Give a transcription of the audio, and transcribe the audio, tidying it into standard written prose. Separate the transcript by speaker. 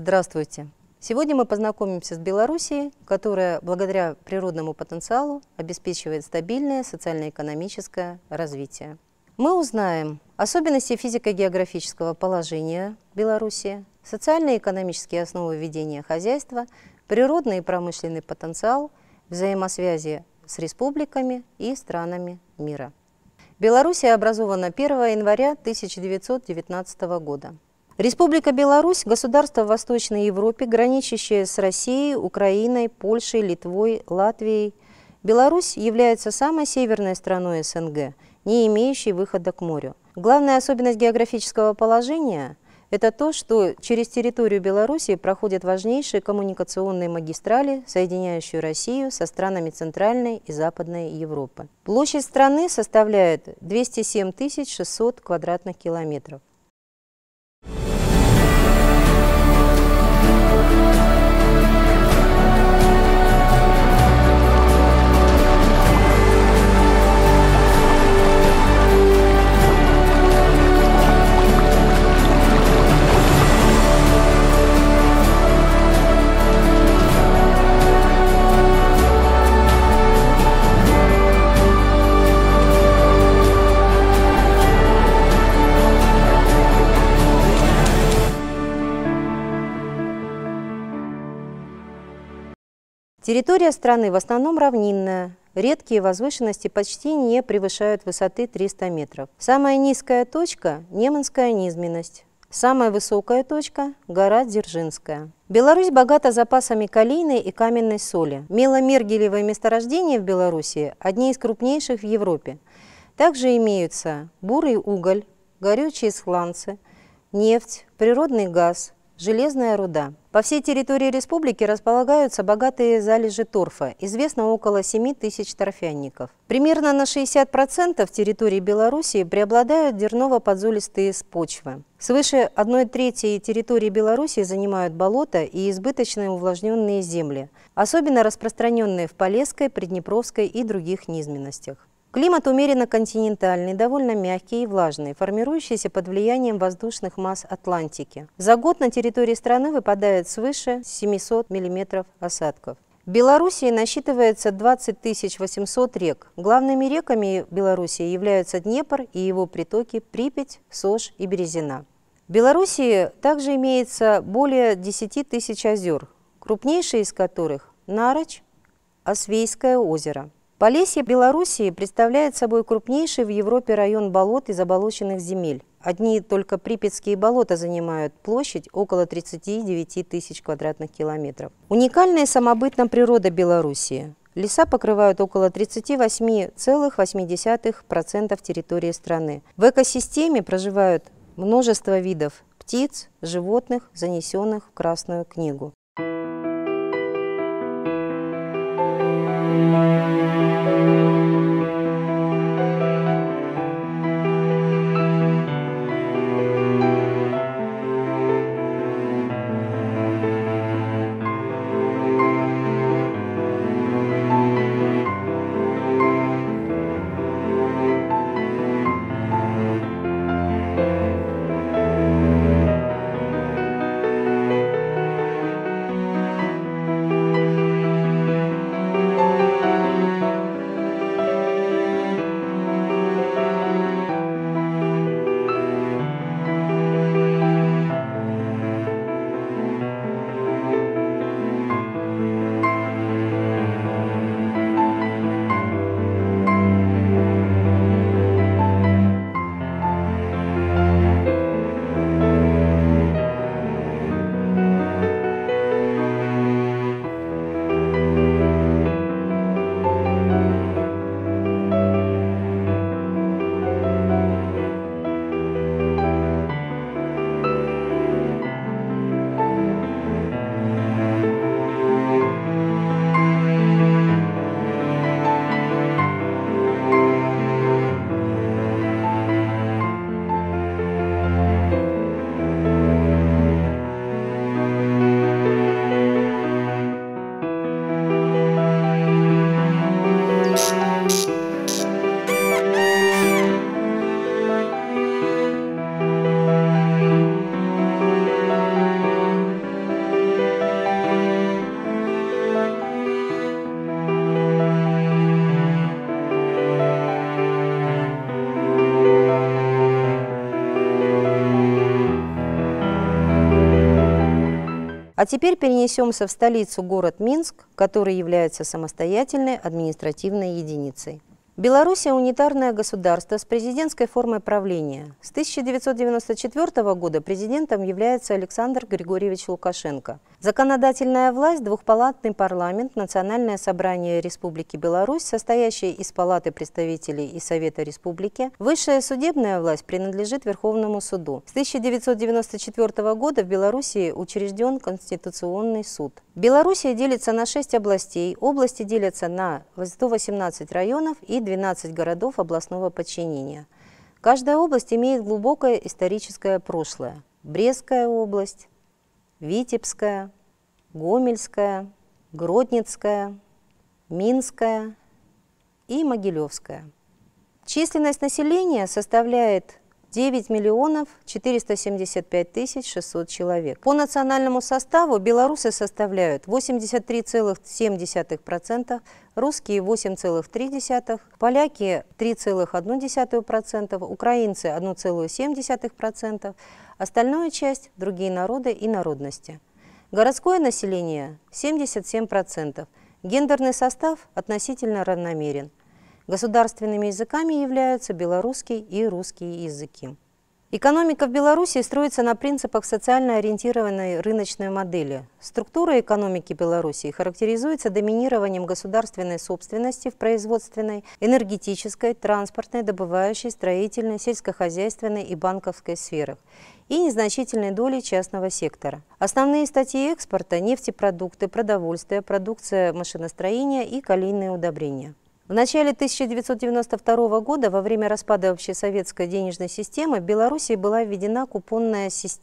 Speaker 1: Здравствуйте! Сегодня мы познакомимся с Белоруссией, которая благодаря природному потенциалу обеспечивает стабильное социально-экономическое развитие. Мы узнаем особенности физико-географического положения Беларуси, социально-экономические основы ведения хозяйства, природный и промышленный потенциал, взаимосвязи с республиками и странами мира. Белоруссия образована 1 января 1919 года. Республика Беларусь – государство в Восточной Европе, граничащее с Россией, Украиной, Польшей, Литвой, Латвией. Беларусь является самой северной страной СНГ, не имеющей выхода к морю. Главная особенность географического положения – это то, что через территорию Беларуси проходят важнейшие коммуникационные магистрали, соединяющие Россию со странами Центральной и Западной Европы. Площадь страны составляет 207 600 квадратных километров. Территория страны в основном равнинная, редкие возвышенности почти не превышают высоты 300 метров. Самая низкая точка – Неманская низменность, самая высокая точка – гора Дзержинская. Беларусь богата запасами калийной и каменной соли. Меломергелевые месторождения в Беларуси – одни из крупнейших в Европе. Также имеются бурый уголь, горючие сланцы, нефть, природный газ, железная руда. По всей территории республики располагаются богатые залежи торфа, известно около 7 тысяч торфянников. Примерно на 60% территории Беларуси преобладают дерново-подзолистые почвы. Свыше 1/3 территории Беларуси занимают болота и избыточно увлажненные земли, особенно распространенные в Полесской, Приднепровской и других низменностях. Климат умеренно континентальный, довольно мягкий и влажный, формирующийся под влиянием воздушных масс Атлантики. За год на территории страны выпадает свыше 700 мм осадков. В Белоруссии насчитывается 20 800 рек. Главными реками Белоруссии являются Днепр и его притоки Припять, Сож и Березина. В Белоруссии также имеется более 10 тысяч озер, крупнейшие из которых – Нарочь, Освейское озеро. Полесье Белоруссии представляет собой крупнейший в Европе район болот и заболоченных земель. Одни только припятские болота занимают площадь около 39 тысяч квадратных километров. Уникальная самобытная природа Белоруссии. Леса покрывают около 38,8% территории страны. В экосистеме проживают множество видов птиц, животных, занесенных в Красную книгу. А теперь перенесемся в столицу, город Минск, который является самостоятельной административной единицей. Белоруссия – унитарное государство с президентской формой правления. С 1994 года президентом является Александр Григорьевич Лукашенко. Законодательная власть – двухпалатный парламент, Национальное собрание Республики Беларусь, состоящее из Палаты представителей и Совета Республики. Высшая судебная власть принадлежит Верховному суду. С 1994 года в Белоруссии учрежден Конституционный суд. Белоруссия делится на 6 областей. Области делятся на 118 районов и 12 городов областного подчинения. Каждая область имеет глубокое историческое прошлое. Брестская область, Витебская, Гомельская, Гродненская, Минская и Могилевская. Численность населения составляет 9 миллионов 475 600 человек. По национальному составу белорусы составляют 83,7%, русские 8,3%, поляки 3,1%, украинцы 1,7%, остальную часть – другие народы и народности. Городское население – 77%, гендерный состав относительно равномерен. Государственными языками являются белорусский и русский языки. Экономика в Беларуси строится на принципах социально ориентированной рыночной модели. Структура экономики Беларуси характеризуется доминированием государственной собственности в производственной, энергетической, транспортной, добывающей, строительной, сельскохозяйственной и банковской сферах и незначительной долей частного сектора. Основные статьи экспорта – нефтепродукты, продовольствие, продукция машиностроения и калийные удобрения. В начале 1992 года, во время распада общесоветской денежной системы, в Беларуси была введена купонная система.